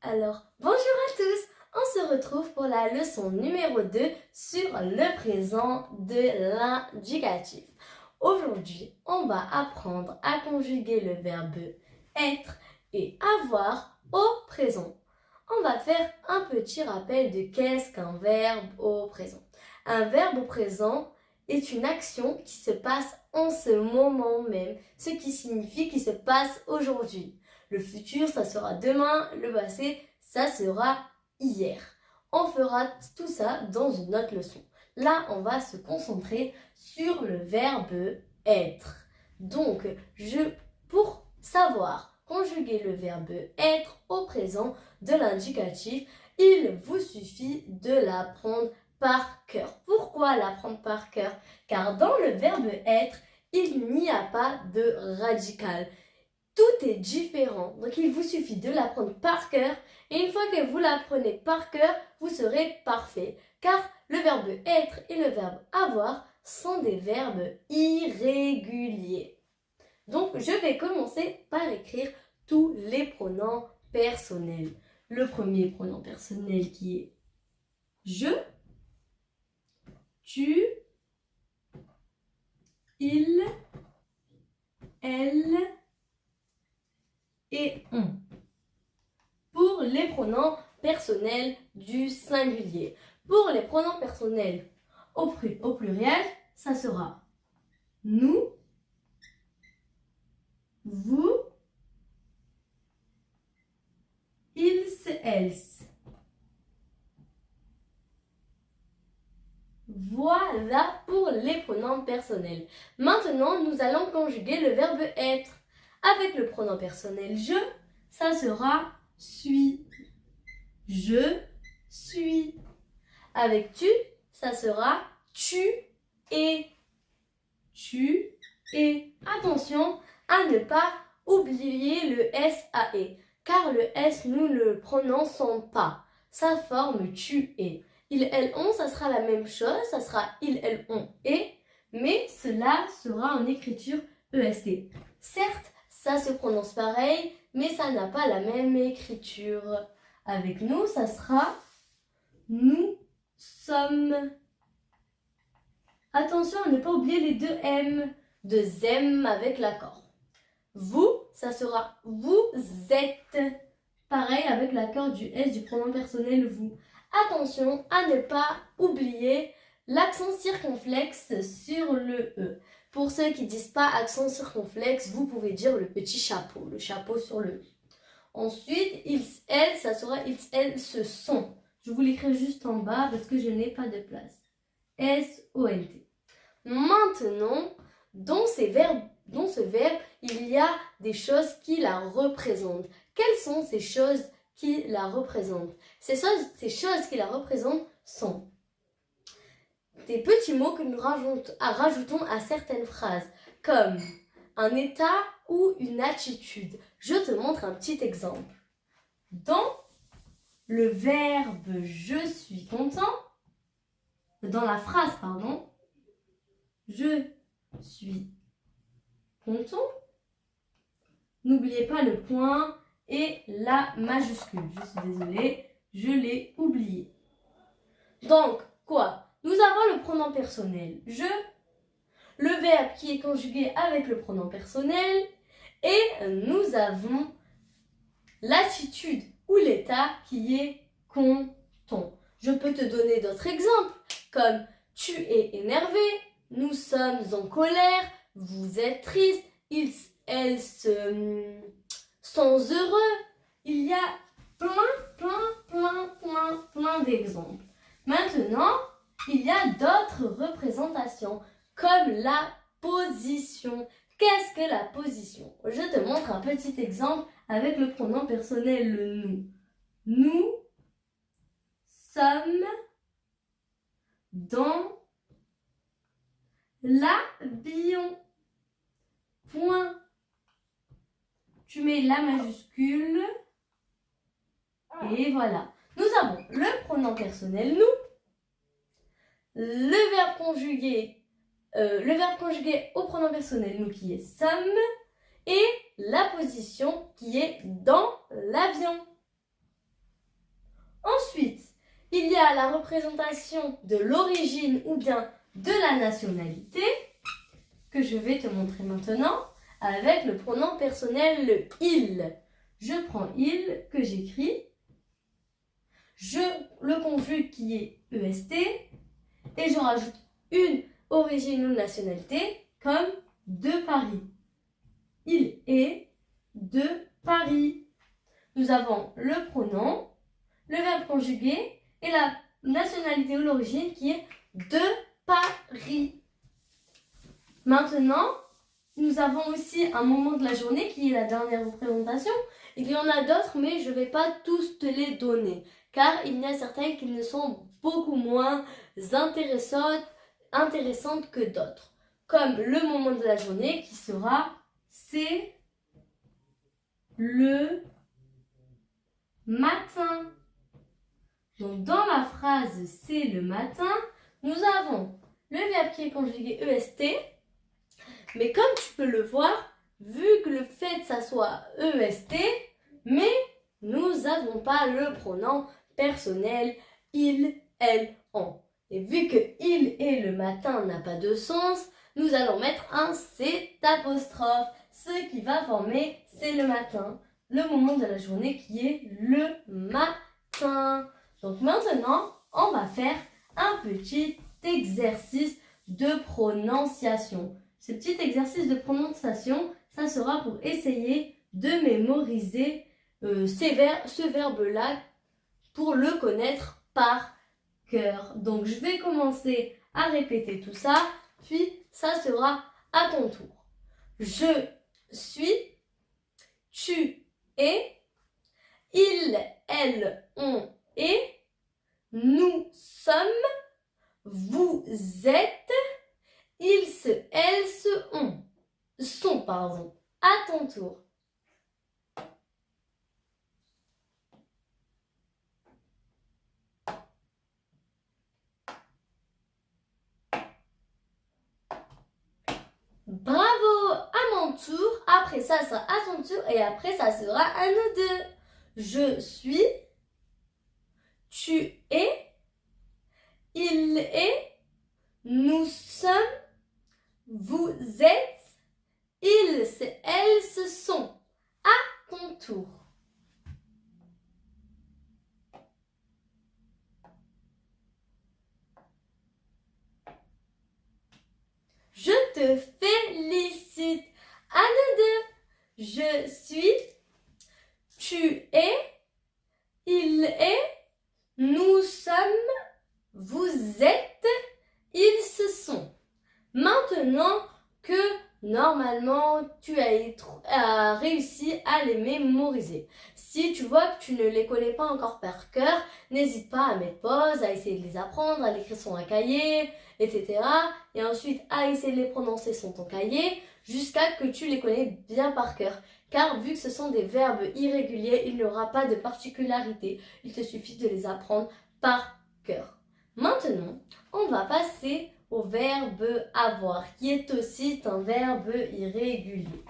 Alors, bonjour à tous! On se retrouve pour la leçon numéro 2 sur le présent de l'indicatif. Aujourd'hui, on va apprendre à conjuguer le verbe être et avoir au présent. On va faire un petit rappel de qu'est-ce qu'un verbe au présent. Un verbe au présent est une action qui se passe en ce moment même, ce qui signifie qu'il se passe aujourd'hui. Le futur, ça sera demain, le passé, ça sera hier. On fera tout ça dans une autre leçon. Là, on va se concentrer sur le verbe être. Donc, pour savoir conjuguer le verbe être au présent de l'indicatif, il vous suffit de l'apprendre par cœur. Pourquoi l'apprendre par cœur? Car dans le verbe être, il n'y a pas de radical. Tout est différent, donc il vous suffit de l'apprendre par cœur et une fois que vous l'apprenez par cœur, vous serez parfait. Car le verbe être et le verbe avoir sont des verbes irréguliers. Donc je vais commencer par écrire tous les pronoms personnels. Le premier pronom personnel qui est je, tu, il, elle et on. Pour les pronoms personnels du singulier. Pour les pronoms personnels au pluriel, ça sera nous, vous, ils, elles. Voilà pour les pronoms personnels. Maintenant, nous allons conjuguer le verbe être. Avec le pronom personnel je, ça sera suis. Je suis. Avec tu, ça sera tu es. Tu es. Attention à ne pas oublier le S-A-E, car le S, nous ne le prononçons pas. Ça forme tu es. Il, elle, on, ça sera la même chose, ça sera il, elle, on, et, mais cela sera en écriture EST. Certes, ça se prononce pareil, mais ça n'a pas la même écriture. Avec nous, ça sera nous sommes. Attention à ne pas oublier les deux M, deux M avec l'accord. Vous, ça sera vous êtes. Pareil avec l'accord du S du pronom personnel vous. Attention à ne pas oublier l'accent circonflexe sur le E. Pour ceux qui ne disent pas accent circonflexe, vous pouvez dire le petit chapeau, le chapeau sur le E. Ensuite, ils, elles, ça sera ils, elles, ce sont. Je vous l'écris juste en bas parce que je n'ai pas de place. S-O-N-T. Maintenant, dans ce verbe, il y a des choses qui la représentent. Quelles sont ces choses qui la représentent? Ces choses qui la représentent sont des petits mots que nous rajoutons à certaines phrases, comme un état ou une attitude. Je te montre un petit exemple. Dans le verbe je suis content, dans la phrase, pardon, je suis content, n'oubliez pas le point et la majuscule. Je suis désolée, je l'ai oublié. Donc, quoi? Nous avons le pronom personnel je, le verbe qui est conjugué avec le pronom personnel et nous avons l'attitude ou l'état qui est content. Je peux te donner d'autres exemples comme tu es énervé, nous sommes en colère, vous êtes triste, ils, elles sont heureux. Il y a plein d'exemples. Maintenant, il y a d'autres représentations comme la position. Qu'est-ce que la position? Je te montre un petit exemple avec le pronom personnel le nous. Nous sommes dans l'avion. Point. Tu mets la majuscule et voilà. Nous avons le pronom personnel nous, le verbe conjugué au pronom personnel nous qui est sommes et la position qui est dans l'avion. y a la représentation de l'origine ou bien de la nationalité, que je vais te montrer maintenant, avec le pronom personnel le il. Je prends il que j'écris, je le conjugue qui est EST, et je rajoute une origine ou nationalité comme de Paris. Il est de Paris. Nous avons le pronom, le verbe conjugué et la nationalité ou l'origine qui est de Paris. Maintenant, nous avons aussi un moment de la journée qui est la dernière représentation. Il y en a d'autres, mais je ne vais pas tous te les donner, car il y a certaines qui ne sont beaucoup moins intéressantes que d'autres. Comme le moment de la journée qui sera « c'est le matin ». Donc dans la phrase « c'est le matin », nous avons le verbe qui est conjugué EST, mais comme tu peux le voir, vu que le fait que ça soit EST, mais nous n'avons pas le pronom personnel il, elle, on. Et vu que il et le matin n'a pas de sens, nous allons mettre un c'est apostrophe. Ce qui va former c'est le matin, le moment de la journée qui est le matin. Donc maintenant, on va faire un petit exercice de prononciation. Ce petit exercice de prononciation, ça sera pour essayer de mémoriser ce verbe-là pour le connaître par cœur. Donc je vais commencer à répéter tout ça, puis ça sera à ton tour. Je suis, tu es, il, elle, on est, nous sommes, vous êtes, ils se, elles se, on. Sont, pardon. À ton tour. Bravo! À mon tour. Après ça sera à ton tour et après ça sera à nous deux. Je suis, tu es, il est, nous sommes, vous êtes, ils, elles se sont. À ton tour. Je te félicite. À nous deux. Je suis, tu es, il est, nous sommes, vous êtes, ils se sont. Maintenant que normalement tu as réussi à les mémoriser. Si tu vois que tu ne les connais pas encore par cœur, n'hésite pas à mettre pause, à essayer de les apprendre, à l'écrire sur un cahier, etc. Et ensuite à essayer de les prononcer sur ton cahier jusqu'à que tu les connais bien par cœur. Car vu que ce sont des verbes irréguliers, il n'y aura pas de particularité. Il te suffit de les apprendre par cœur. Maintenant, on va passer au verbe avoir, qui est aussi un verbe irrégulier.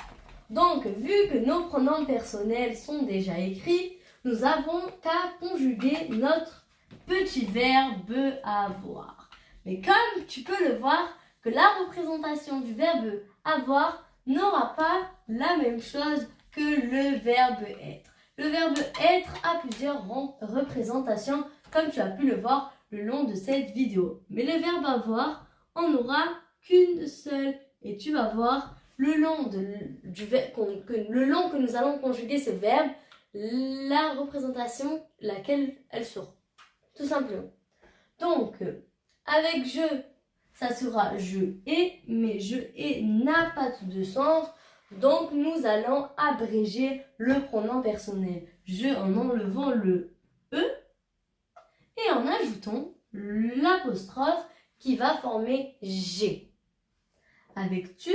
Donc, vu que nos pronoms personnels sont déjà écrits, nous avons qu'à conjuguer notre petit verbe avoir. Mais comme tu peux le voir, que la représentation du verbe avoir n'aura pas la même chose que le verbe être. Le verbe être a plusieurs représentations, comme tu as pu le voir le long de cette vidéo. Mais le verbe avoir, on n'aura qu'une seule. Et tu vas voir, le long que nous allons conjuguer ce verbe, la représentation, laquelle elle sera. Tout simplement. Donc, avec je, ça sera je ai, mais je ai n'a pas de sens. Donc, nous allons abréger le pronom personnel. Je en enlevant le e et en ajoutant l'apostrophe qui va former G. Avec tu,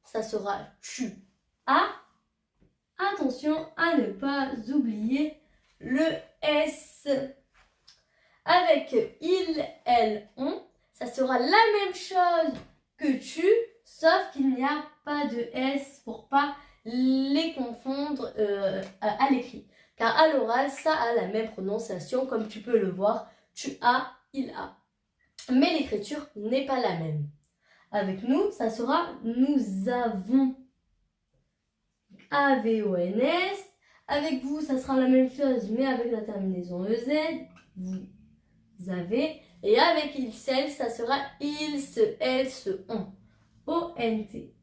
ça sera tu as. Attention à ne pas oublier le S. Avec il, elle, on, ça sera la même chose que tu, sauf qu'il n'y a pas de S pour pas les confondre à l'écrit. Car à l'oral, ça a la même prononciation, comme tu peux le voir. tu as, il a. Mais l'écriture n'est pas la même. Avec nous, ça sera nous avons. A-V-O-N-S. Avec vous, ça sera la même chose, mais avec la terminaison EZ. Vous avez. Et avec il, elle, ça sera il, se, elle, se, on. O-N-T.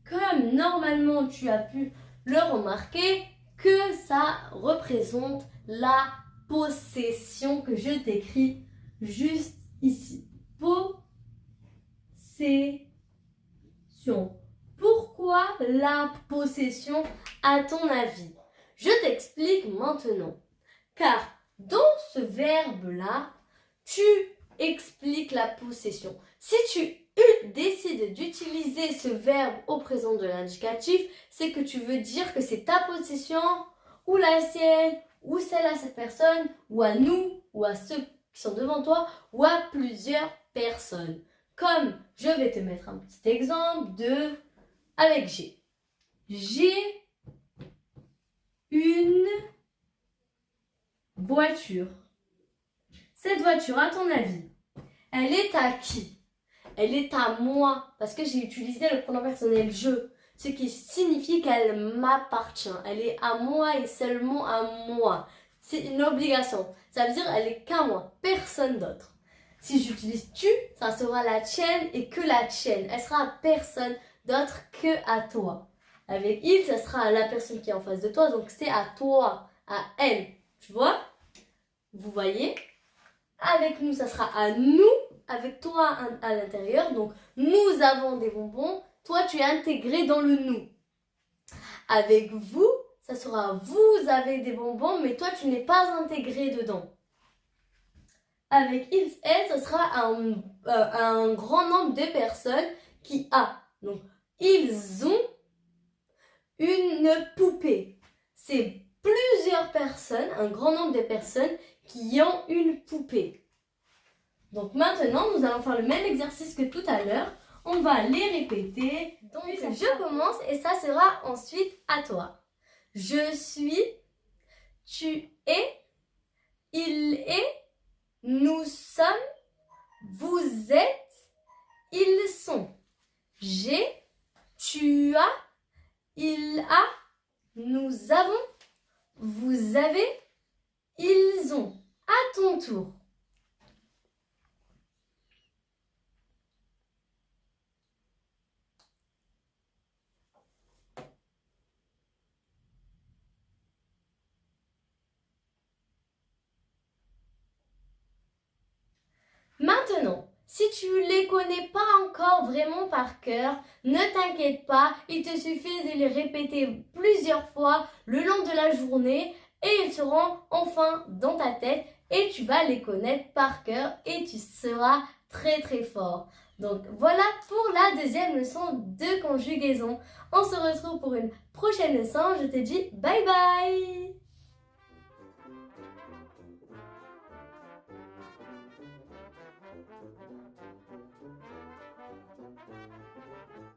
Comme normalement tu as pu le remarquer, que ça représente la possession que je t'écris juste ici. Possession. Pourquoi la possession à ton avis? Je t'explique maintenant. Car dans ce verbe-là, tu expliques la possession. Si tu décides d'utiliser ce verbe au présent de l'indicatif, c'est que tu veux dire que c'est ta possession, ou la sienne, ou celle à cette personne, ou à nous, ou à ceux qui sont devant toi, ou à plusieurs personnes. Comme, je vais te mettre un petit exemple avec G. J'ai une voiture. Cette voiture, à ton avis, elle est à qui? Elle est à moi, parce que j'ai utilisé le pronom personnel je, ce qui signifie qu'elle m'appartient. Elle est à moi et seulement à moi. C'est une obligation. Ça veut dire elle est qu'à moi, personne d'autre. Si j'utilise tu, ça sera la tienne et que la tienne. Elle sera à personne d'autre que à toi. Avec il, ça sera à la personne qui est en face de toi, donc c'est à toi, à elle. Tu vois? Vous voyez? Avec nous, ça sera à nous, avec toi à l'intérieur. Donc, nous avons des bonbons. Toi, tu es intégré dans le nous. Avec vous, ça sera vous avez des bonbons, mais toi, tu n'es pas intégré dedans. Avec ils, elles, ça sera un grand nombre de personnes qui a. Donc, ils ont une poupée. C'est plusieurs personnes, un grand nombre de personnes qui ont une poupée. Donc maintenant, nous allons faire le même exercice que tout à l'heure. On va les répéter. Donc je commence et ça sera ensuite à toi. Je suis, tu es, il est, nous sommes, vous êtes, ils sont. J'ai, tu as, il a, nous avons, vous avez, ils ont. À ton tour. Maintenant, si tu ne les connais pas encore vraiment par cœur, ne t'inquiète pas, il te suffit de les répéter plusieurs fois le long de la journée et ils seront enfin dans ta tête et tu vas les connaître par cœur et tu seras très très fort. Donc voilà pour la deuxième leçon de conjugaison. On se retrouve pour une prochaine leçon. Je te dis bye bye!